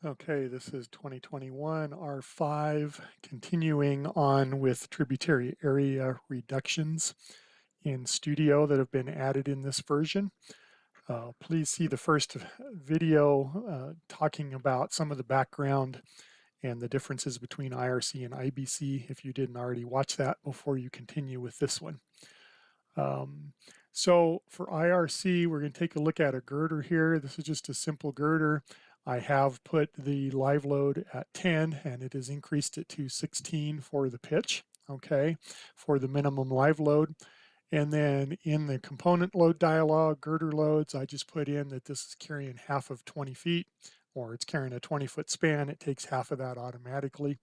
Okay, this is 2021 R5, continuing on with tributary area reductions in Studio that have been added in this version. Please see the first video talking about some of the background and the differences between IRC and IBC if you didn't already watch that before you continue with this one. Um, so for IRC, we're going to take a look at a girder here. This is just a simple girder. I have put the live load at 10 and it has increased it to 16 for the pitch, okay, for the minimum live load. And then in the component load dialog, girder loads, I just put in that this is carrying half of 20 feet, or it's carrying a 20-foot span. It takes half of that automatically.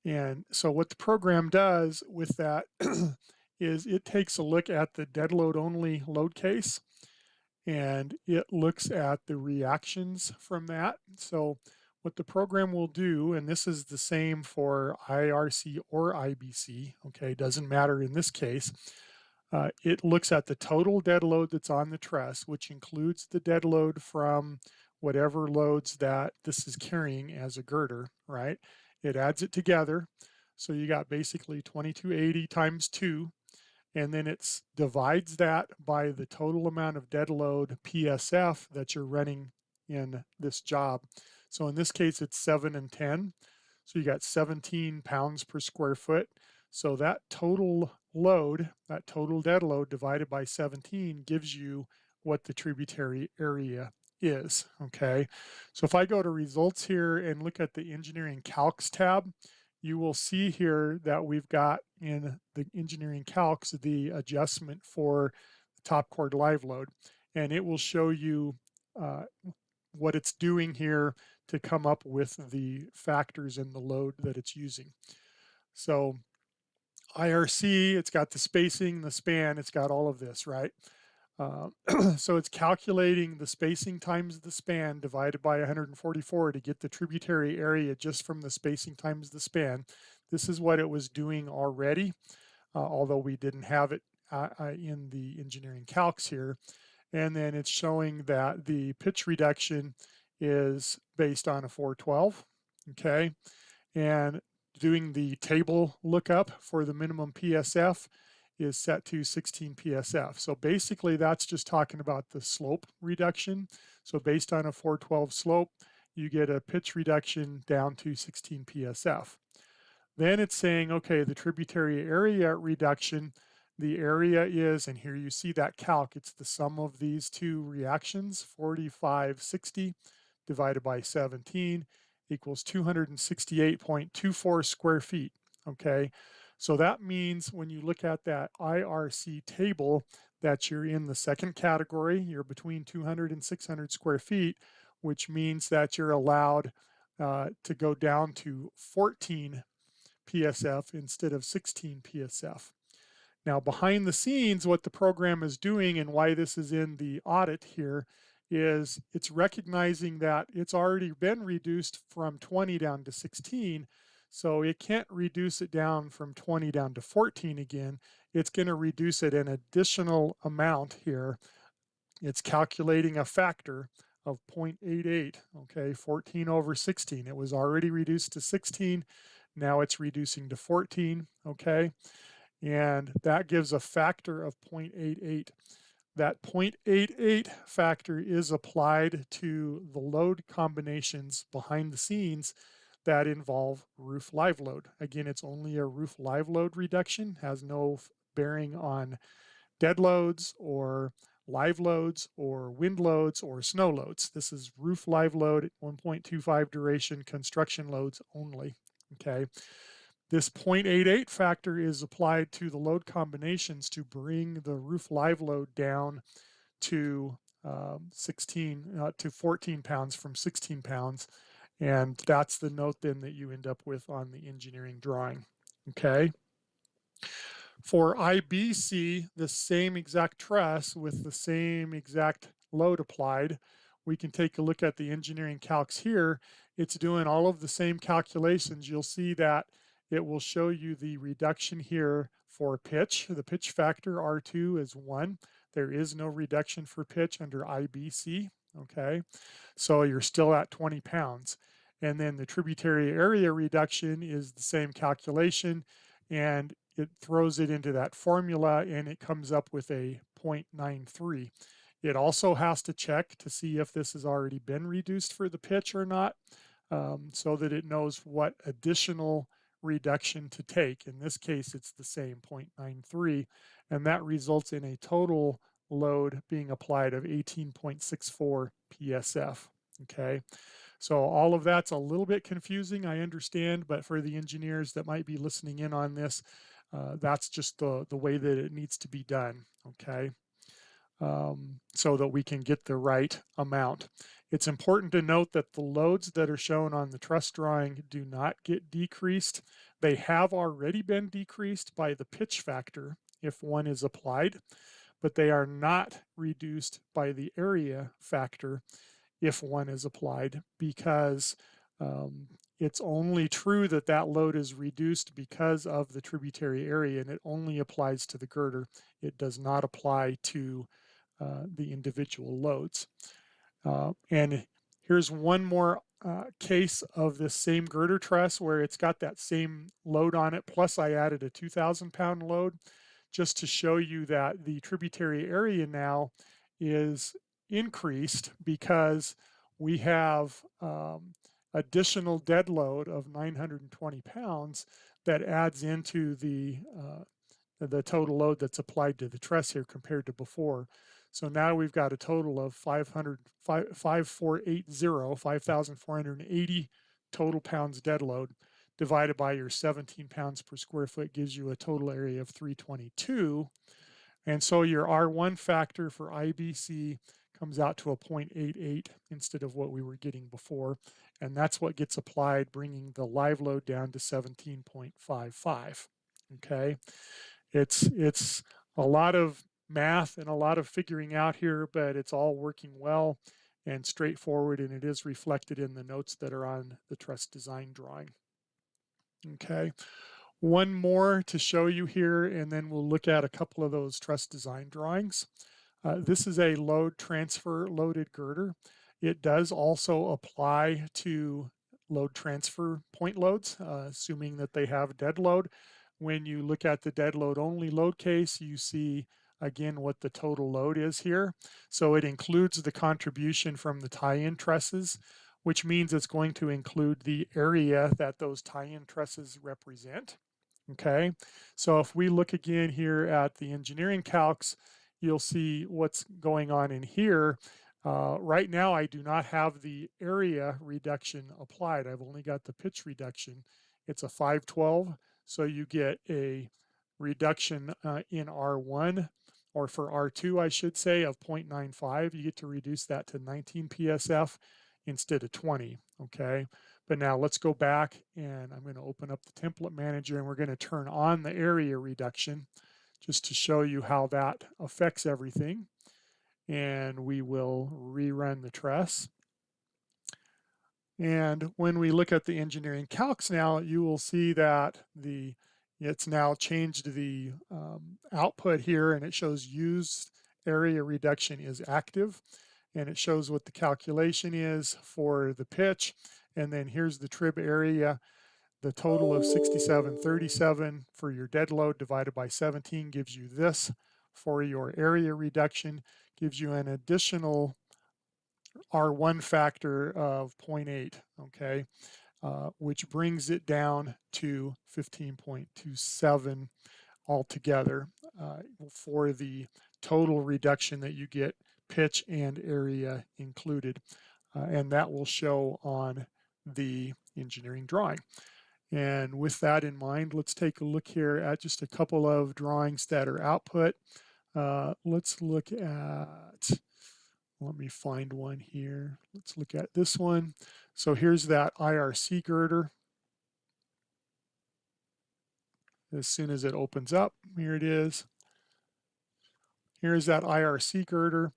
And so what the program does with that is it takes a look at the dead load only load case and it looks at the reactions from that. So what the program will do, and this is the same for IRC or IBC, okay, doesn't matter in this case, it looks at the total dead load that's on the truss, which includes the dead load from whatever loads that this is carrying as a girder, right? It adds it together. So you got basically 2280 times 2, and then it divides that by the total amount of dead load PSF that you're running in this job. So in this case, it's 7 and 10. So you got 17 pounds per square foot. So that total load, that total dead load divided by 17 gives you what the tributary area is, okay? So if I go to results here and look at the engineering calcs tab, you will see here that we've got in the engineering calcs the adjustment for the top chord live load, and it will show you uh, what it's doing here to come up with the factors in the load that it's using. So IRC, it's got the spacing, the span, it's got all of this, right? Uh, so it's calculating the spacing times the span divided by 144 to get the tributary area just from the spacing times the span. This is what it was doing already, although we didn't have it in the engineering calcs here. And then it's showing that the pitch reduction is based on a 412, okay? And doing the table lookup for the minimum PSF is set to 16 PSF. So basically that's just talking about the slope reduction. So based on a 412 slope, you get a pitch reduction down to 16 PSF. Then it's saying, okay, the tributary area reduction, the area is, and here you see that calc, it's the sum of these two reactions, 4560 divided by 17 equals 268.24 square feet, okay? So that means when you look at that IRC table that you're in the second category, you're between 200 and 600 square feet, which means that you're allowed to go down to 14 PSF instead of 16 PSF. Now, behind the scenes, what the program is doing and why this is in the audit here is it's recognizing that it's already been reduced from 20 down to 16, so it can't reduce it down from 20 down to 14 again. It's going to reduce it an additional amount here. It's calculating a factor of 0.88, okay, 14 over 16. It was already reduced to 16, now it's reducing to 14, okay? And that gives a factor of 0.88. That 0.88 factor is applied to the load combinations behind the scenes that involve roof live load. Again, it's only a roof live load reduction, has no bearing on dead loads or live loads or wind loads or snow loads. This is roof live load at 1.25 duration construction loads only, okay? This 0.88 factor is applied to the load combinations to bring the roof live load down to 14 pounds from 16 pounds. And that's the note then that you end up with on the engineering drawing, okay? For IBC, the same exact truss with the same exact load applied, we can take a look at the engineering calcs here. It's doing all of the same calculations. You'll see that it will show you the reduction here for pitch. The pitch factor R2 is 1. There is no reduction for pitch under IBC, okay? So you're still at 20 pounds. And then the tributary area reduction is the same calculation, and it throws it into that formula and it comes up with a 0.93. It also has to check to see if this has already been reduced for the pitch or not, so that it knows what additional reduction to take. In this case, it's the same 0.93, and that results in a total load being applied of 18.64 PSF. Okay, so all of that's a little bit confusing, I understand, but for the engineers that might be listening in on this, that's just the way that it needs to be done. Okay, so that we can get the right amount. It's important to note that the loads that are shown on the truss drawing do not get decreased. They have already been decreased by the pitch factor if one is applied, but they are not reduced by the area factor if one is applied, because it's only true that that load is reduced because of the tributary area, and it only applies to the girder. It does not apply to the individual loads. And here's one more case of this same girder truss where it's got that same load on it, plus I added a 2,000-pound load, just to show you that the tributary area now is increased because we have additional dead load of 920 pounds that adds into the total load that's applied to the truss here compared to before. So now we've got a total of 5,480 total pounds dead load, divided by your 17 pounds per square foot gives you a total area of 322. And so your R1 factor for IBC comes out to a 0.88 instead of what we were getting before. And that's what gets applied, bringing the live load down to 17.55. Okay. It's a lot of math and a lot of figuring out here, but it's all working well and straightforward, and it is reflected in the notes that are on the truss design drawing. Okay, one more to show you here, and then we'll look at a couple of those truss design drawings. This is a load transfer loaded girder. It does also apply to load transfer point loads, assuming that they have dead load. When you look at the dead load only load case, you see again what the total load is here. So it includes the contribution from the tie-in trusses, which means it's going to include the area that those tie-in trusses represent. Okay, so if we look again here at the engineering calcs, you'll see what's going on in here. Right now, I do not have the area reduction applied. I've only got the pitch reduction. It's a 512, so you get a reduction in R1, or for R2, I should say, of 0.95. You get to reduce that to 19 PSF instead of 20, okay? But now let's go back, and I'm going to open up the template manager, and we're going to turn on the area reduction just to show you how that affects everything. And we will rerun the truss. And when we look at the engineering calcs now, you will see that it's now changed the output here, and it shows used area reduction is active, and it shows what the calculation is for the pitch. And then here's the trib area. The total of 6737 for your dead load divided by 17 gives you this. For your area reduction, gives you an additional R1 factor of 0.8, okay, which brings it down to 15.27 altogether for the total reduction that you get, pitch and area included. And that will show on the engineering drawing. And with that in mind, let's take a look here at just a couple of drawings that are output. Let's look at, let me find one here. Let's look at this one. So here's that IRC girder. As soon as it opens up, here it is. Here's that IRC girder.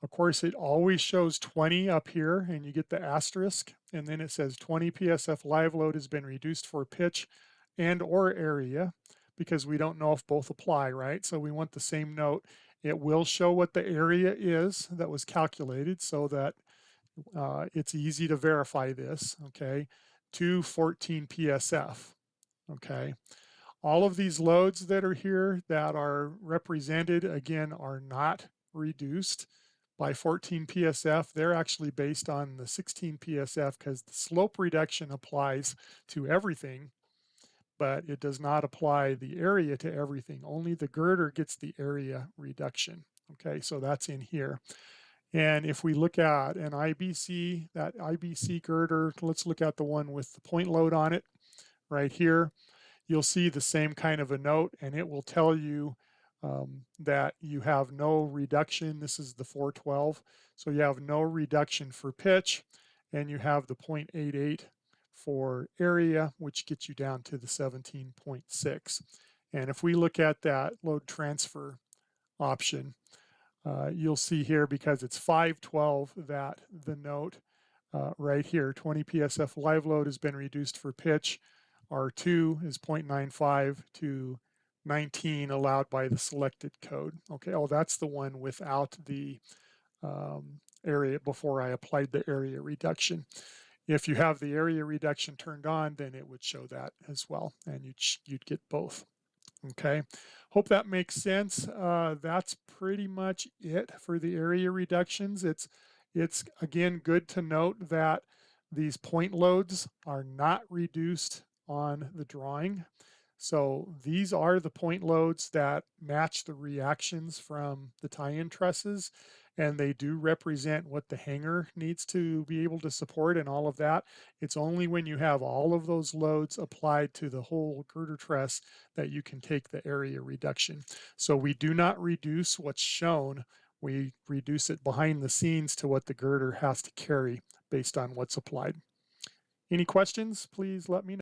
Of course, it always shows 20 up here, and you get the asterisk, and then it says 20 PSF live load has been reduced for pitch and or area, because we don't know if both apply, right? So we want the same note. It will show what the area is that was calculated so that it's easy to verify this, okay, to 14 PSF, okay. All of these loads that are here that are represented, again, are not reduced by 14 PSF. They're actually based on the 16 PSF because the slope reduction applies to everything, but it does not apply the area to everything. Only the girder gets the area reduction. Okay, so that's in here. And if we look at an IBC, that IBC girder, let's look at the one with the point load on it right here. You'll see the same kind of a note, and it will tell you that you have no reduction. This is the 412. So you have no reduction for pitch, and you have the 0.88 for area, which gets you down to the 17.6. And if we look at that load transfer option, you'll see here, because it's 512, that the note right here, 20 PSF live load has been reduced for pitch. R2 is 0.95 to 19 allowed by the selected code. Okay, oh, that's the one without the area before I applied the area reduction. If you have the area reduction turned on, then it would show that as well, and you'd get both. Okay, hope that makes sense. That's pretty much it for the area reductions. It's again good to note that these point loads are not reduced on the drawing. So these are the point loads that match the reactions from the tie-in trusses, and they do represent what the hanger needs to be able to support and all of that. It's only when you have all of those loads applied to the whole girder truss that you can take the area reduction. So we do not reduce what's shown, we reduce it behind the scenes to what the girder has to carry based on what's applied. Any questions? Please let me know.